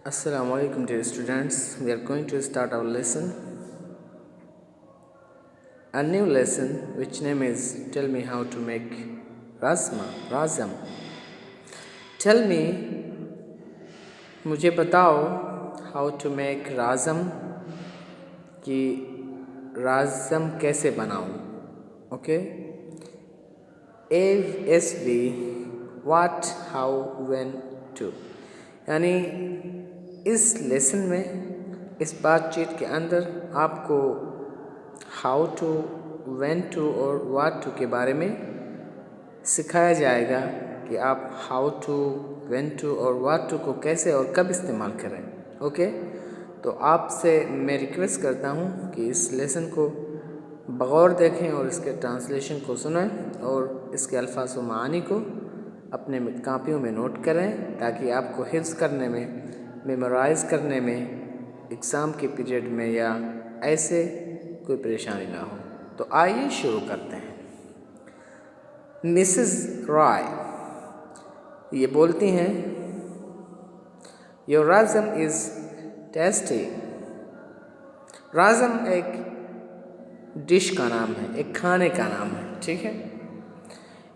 Assalamu alaikum dear students. We are going to start our lesson. A new lesson which name is Tell me how to make razam. Tell me, मुझे बताओ how to make razam कि razam कैसे बनाऊं. Okay? ASV what, how, when, to. यानी इस lesson में, इस बातचीत के अंदर आपको हाउ टू, व्हेन टू और व्हाट टू के बारे में सिखाया जाएगा कि आप हाउ टू, व्हेन टू और व्हाट टू को कैसे और कब इस्तेमाल करें. ओके, तो आपसे मैं रिक्वेस्ट करता हूँ कि इस लेसन को बगौर देखें और इसके ट्रांसलेशन को सुनें और इसके अल्फाज व मानी को अपने कापियों में नोट करें ताकि आपको हिफ्ज़ करने में, मेमोराइज़ करने में एग्ज़ाम के पीरियड में या ऐसे कोई परेशानी ना हो. तो आइए शुरू करते हैं. मिसेस रॉय ये बोलती हैं, योर राज़म इज़ टेस्टी. राज़म एक डिश का नाम है, एक खाने का नाम है. ठीक है.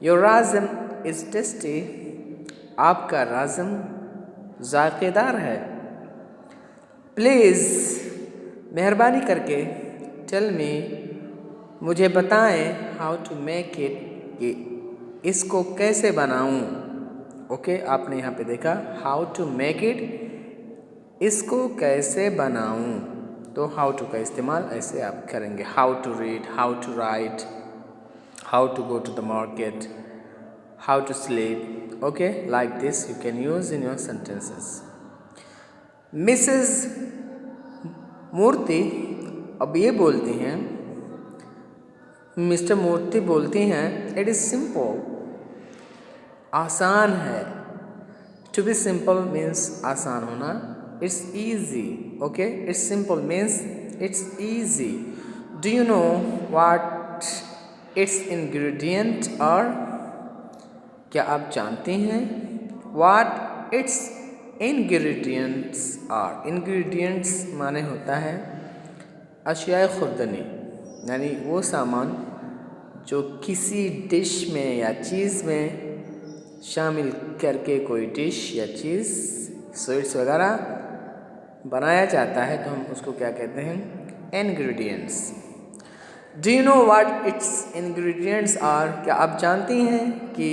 Your rasam is tasty. आपका राज़म ज़ायक़ेदार है. प्लीज़ मेहरबानी करके टेल मी मुझे बताएं हाउ टू मेक इट कि इसको कैसे बनाऊं. ओके, आपने यहाँ पे देखा हाउ टू मेक इट, इसको कैसे बनाऊं. तो हाउ टू का इस्तेमाल ऐसे आप करेंगे. How to read, how to write, how to go to the market, how to sleep. Okay, like this you can use in your sentences. Mrs Murthy अब ये बोलती हैं, मिस्टर मूर्ति बोलती हैं, इट इज़ सिंपल. आसान है. टू बी सिंपल मीन्स आसान होना. It's easy. Okay, it's simple means it's easy. Do you know what its ingredient are. क्या आप जानते हैं what its ingredients are. Ingredients माने होता है अशिया खुर्दनी, यानी वो सामान जो किसी डिश में या चीज़ में शामिल करके कोई डिश या चीज़, स्वीट्स वगैरह बनाया जाता है, तो हम उसको क्या कहते हैं, ingredients. Do you know what its ingredients are. क्या आप जानती हैं कि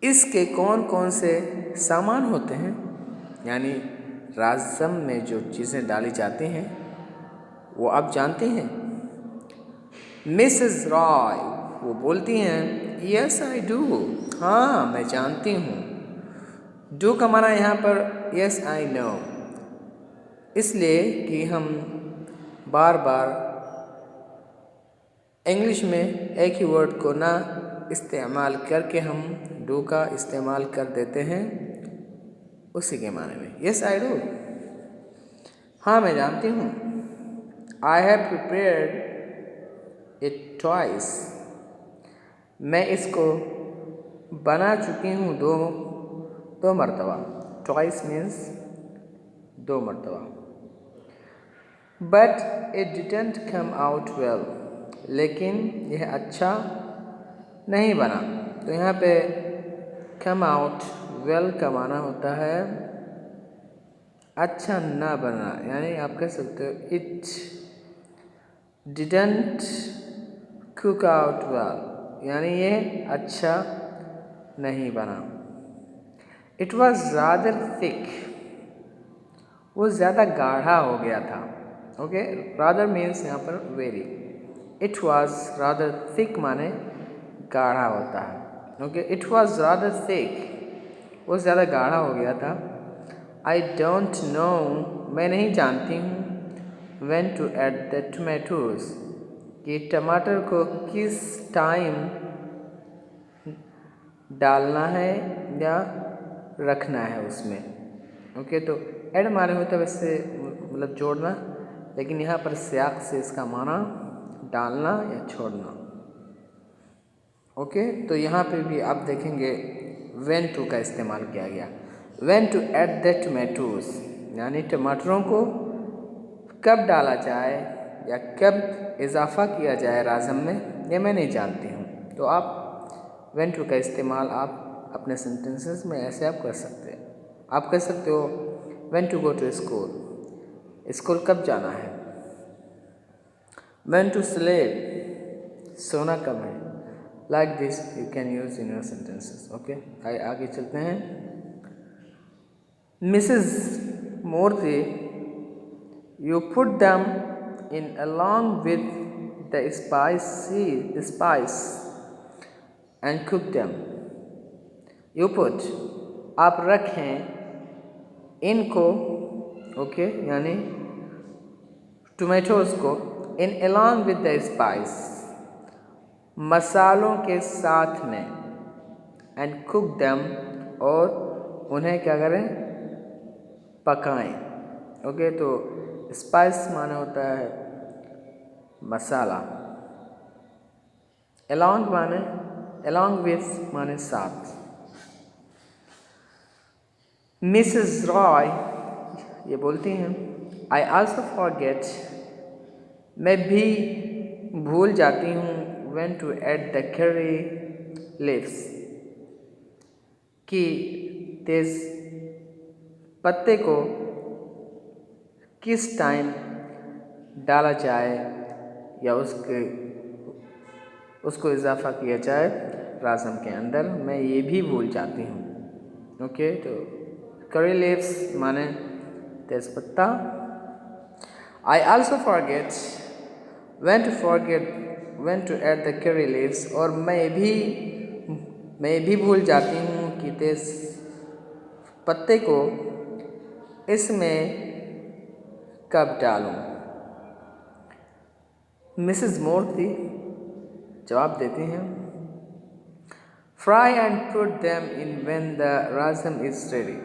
इसके कौन कौन से सामान होते हैं, यानी राज़म में जो चीज़ें डाली जाती हैं वो आप जानते हैं. मिसेस रॉय वो बोलती हैं, यस आई डू. हाँ मैं जानती हूँ. डू का माना यहाँ पर यस आई नो, इसलिए कि हम बार बार इंग्लिश में एक ही वर्ड को ना इस्तेमाल करके हम डू का इस्तेमाल कर देते हैं उसी के माने में. यस आई डू, हाँ मैं जानती हूँ. I have prepared it twice. मैं इसको बना चुकी हूँ दो मरतबा. ट्वाइस मीन्स दो मरतबा. But it didn't come out well. लेकिन यह अच्छा नहीं बना. तो यहाँ पे कम आउट वेल का माना होता है अच्छा ना बना, यानी आप कह सकते हो it didn't cook out well, यानी ये अच्छा नहीं बना. It was rather thick. वो ज़्यादा गाढ़ा हो गया था. ओके, रादर मीन्स यहाँ पर very. It was rather thick माने गाढ़ा होता है. Okay, it was rather thick, वो ज़्यादा गाढ़ा हो गया था. आई डोंट नो, मैं नहीं जानती हूँ. When to add the tomatoes, कि टमाटर को किस टाइम डालना है या रखना है उसमें. ओके, तो ऐड माने होता है वैसे मतलब जोड़ना, लेकिन यहाँ पर सियाक से इसका माना डालना या छोड़ना. ओके, तो यहाँ पे भी आप देखेंगे when to का इस्तेमाल किया गया. When to add the tomatoes, यानी टमाटरों को कब डाला जाए या कब इजाफ़ा किया जाए राज़म में, ये मैं नहीं जानती हूँ। तो आप व्हेन टू का इस्तेमाल आप अपने सेंटेंसेस में ऐसे आप कर सकते हैं। आप कह सकते हो when to go to school, school कब जाना है। व्हेन टू स्लीप, सोना कब है। Like this you can use in your sentences. Okay, आगे चलते हैं। Mrs Murthy, you put them in along with the spice and cook them. You put, आप रखें इनको, ओके, यानी टोमेटोज़ को, in along with the spice, मसालों के साथ में, and cook them, और उन्हें क्या करें, पकाएं। ओके, तो स्पाइस माने होता है मसाला, along माने along with माने साथ। मिसेस रॉय ये बोलती हैं I also forget, मैं भी भूल जाती हूँ, when to add the curry leaves, कि तेज पत्ते को किस टाइम डाला जाए या उसको इजाफ़ा किया जाए राज़म के अंदर, मैं ये भी भूल जाती हूँ। ओके, तो करी लीव्स माने तेज़पत्ता। I also forget, when to add the curry leaves, और मैं भी भूल जाती हूँ कि तेज़ पत्ते को इसमें कब डालूं। मिसेस मूर्ति जवाब देती हैं fry and put them in when the rasam is ready,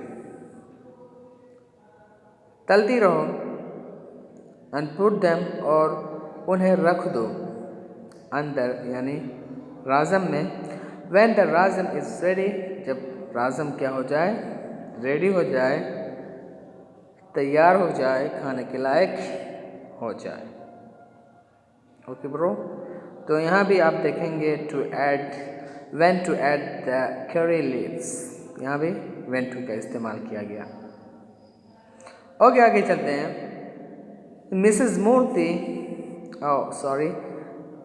तलती रहो, एंड पुट देम, और उन्हें रख दो, अंदर यानी राज़म में, when the rasam is ready, जब राज़म क्या हो जाए, रेडी हो जाए, तैयार हो जाए, खाने के लायक हो जाए। ओके ब्रो, तो यहाँ भी आप देखेंगे to add, when to add the curry leaves, यहाँ भी व्हेन टू का इस्तेमाल किया गया। ओके, आगे चलते हैं। मिसेस मूर्ति,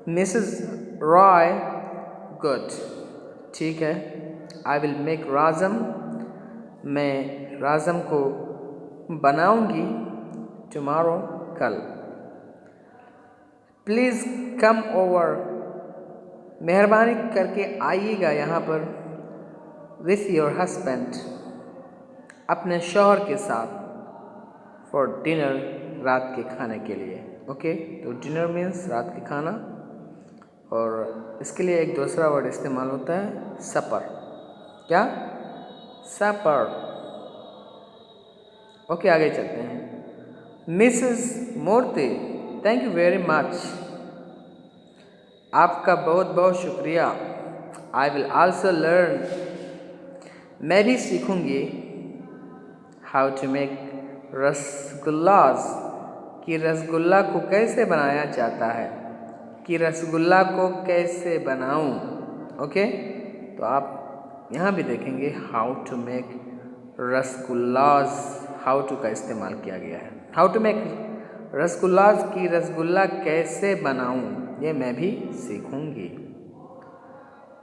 मिसेस रॉय, गुड, ठीक है, आई विल मेक राज़म, मैं राज़म को बनाऊंगी, टुमारो, कल। प्लीज़ कम ओवर, मेहरबानी करके आइएगा यहाँ पर, विथ योर हस्बैंड, अपने शौहर के साथ, फॉर डिनर, रात के खाने के लिए। ओके, तो डिनर मीन्स रात के खाना, और इसके लिए एक दूसरा वर्ड इस्तेमाल होता है सपर। क्या? सपर। ओके, आगे चलते हैं। Mrs Murthy, thank you very much, आपका बहुत बहुत शुक्रिया। आई विल आल्सो लर्न, मैं भी सीखूंगी, हाउ टू मेक रसगुल्लास, कि रसगुल्ला को कैसे बनाया जाता है, कि रसगुल्ला को कैसे बनाऊं। ओके, तो आप यहाँ भी देखेंगे how to make rasgullas, how to का इस्तेमाल किया गया है। हाउ टू मेक रसगुल्लास, की रसगुल्ला कैसे बनाऊं, ये मैं भी सीखूंगी।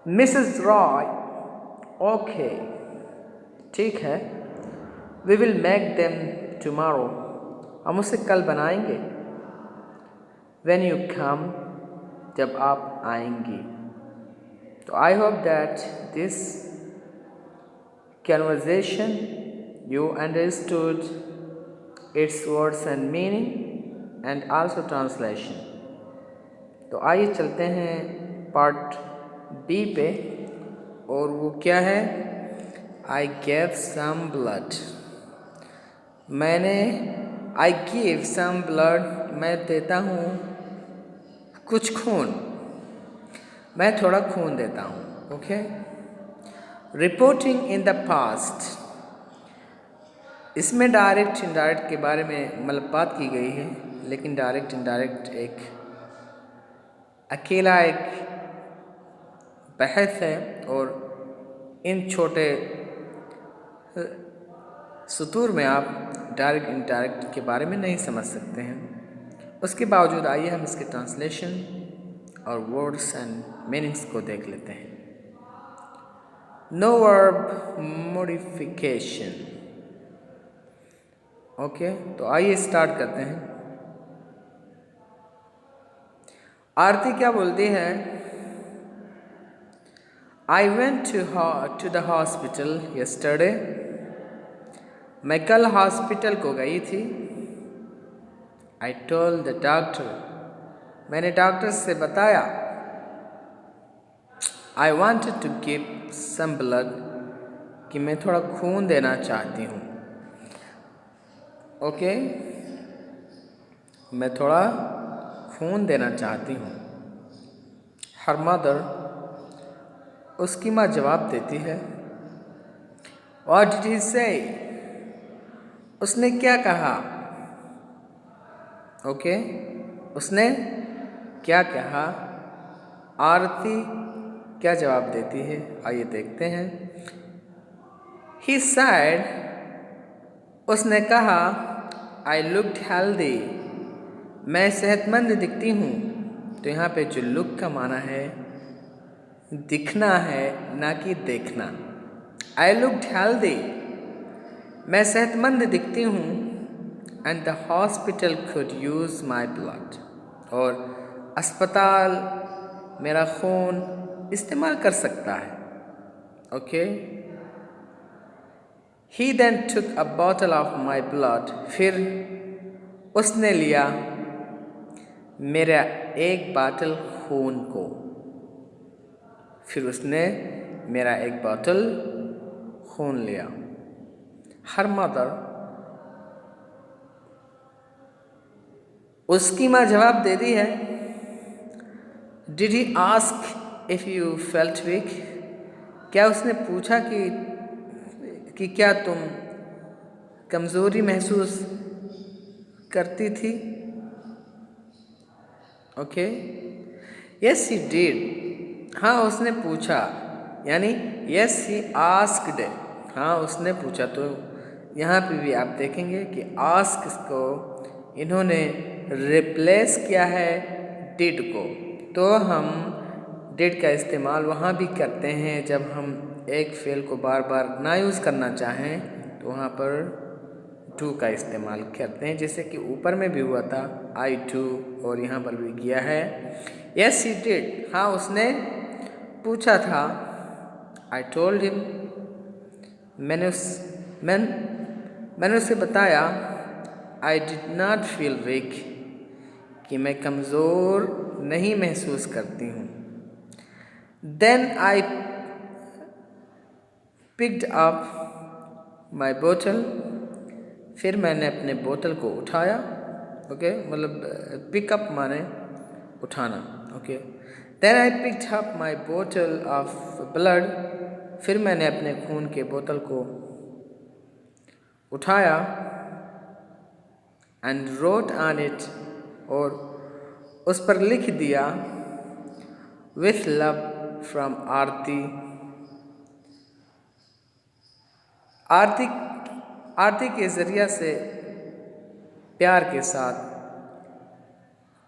मिसेस रॉय, ओके, ठीक है, we will make them tomorrow, हम उसे कल बनाएंगे, व्हेन यू कम, जब आप आएंगी। तो I hope that this conversation you understood its words and meaning and also translation। तो आइए चलते हैं पार्ट बी पे, और वो क्या है, I gave some blood, I give some blood, मैं देता हूँ कुछ खून, मैं थोड़ा खून देता हूँ। Okay, reporting in the past, इसमें डायरेक्ट इनडायरेक्ट के बारे में मतलब बात की गई है, लेकिन डायरेक्ट इनडायरेक्ट एक अकेला एक बहस है और इन छोटे सतूर में आप डायरेक्ट इनडायरेक्ट के बारे में नहीं समझ सकते हैं। उसके बावजूद आइए हम इसके ट्रांसलेशन और वर्ड्स एंड मीनिंग्स को देख लेते हैं। No verb modification. ओके, तो आइए स्टार्ट करते हैं। आरती क्या बोलती है? I went to the hospital yesterday. मैं कल हॉस्पिटल को गई थी। I told the doctor. मैंने डॉक्टर से बताया। I wanted to give some blood. कि मैं थोड़ा खून देना चाहती हूँ। ओके, मैं थोड़ा खून देना चाहती हूँ। हर मदर, उसकी माँ जवाब देती है। व्हाट डिड ही से? उसने क्या कहा? ओके, उसने क्या कहा? आरती क्या जवाब देती है? आइए देखते हैं। ही सेड, उसने कहा, आई लुक्ड हेल्दी। मैं सेहतमंद दिखती हूँ। तो यहाँ पे जो लुक का माना है दिखना है, ना कि देखना। आई लुक्ड हेल्दी, मैं सेहतमंद दिखती हूँ। And the hospital could use my blood. और अस्पताल मेरा खून इस्तेमाल कर सकता है। Okay, he then took a bottle of my blood. फिर उसने लिया मेरा एक बाटल खून को। फिर उसने मेरा एक बोतल खून लिया। हर मदर, उसकी माँ जवाब दे दी है। Did he ask if you felt weak? क्या उसने पूछा कि क्या तुम कमज़ोरी महसूस करती थी? Okay, yes he did. हाँ, उसने पूछा, यानी यस ही आस्क्ड। हाँ, उसने पूछा। तो यहाँ पे भी आप देखेंगे कि आस्क को इन्होंने रिप्लेस किया है डिड को। तो हम डिड का इस्तेमाल वहाँ भी करते हैं जब हम एक फेल को बार बार ना यूज़ करना चाहें, तो वहाँ पर टू का इस्तेमाल करते हैं, जैसे कि ऊपर में भी हुआ था आई टू, और यहाँ पर भी किया है। Yes he did. हाँ, उसने पूछा था। आई टोल्ड हिम, मैंने उसे बताया। I did not feel weak, कि मैं कमज़ोर नहीं महसूस करती हूँ। Then I picked up my bottle. फिर मैंने अपने बोतल को उठाया। ओके, मतलब पिकअप माने उठाना। Okay, then I picked up my bottle of blood. फिर मैंने अपने खून के बोतल को उठाया। एंड रोट ऑन इट, और उस पर लिख दिया, with love from Aarti. Aarti के ज़रिया से, प्यार के साथ,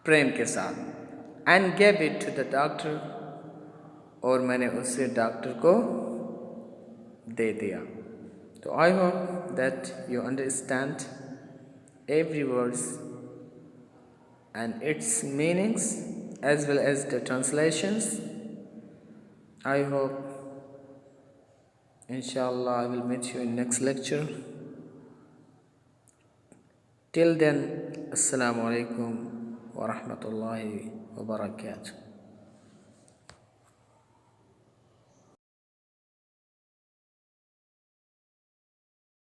प्रेम के साथ। And gave it to the doctor, और मैंने उससे डॉक्टर को दे दिया। तो I hope that you understand every words and its meanings as well as the translations. I hope inshallah I will meet you in next lecture. Till then, assalamu alaikum wa rahmatullahi wa barakatuh.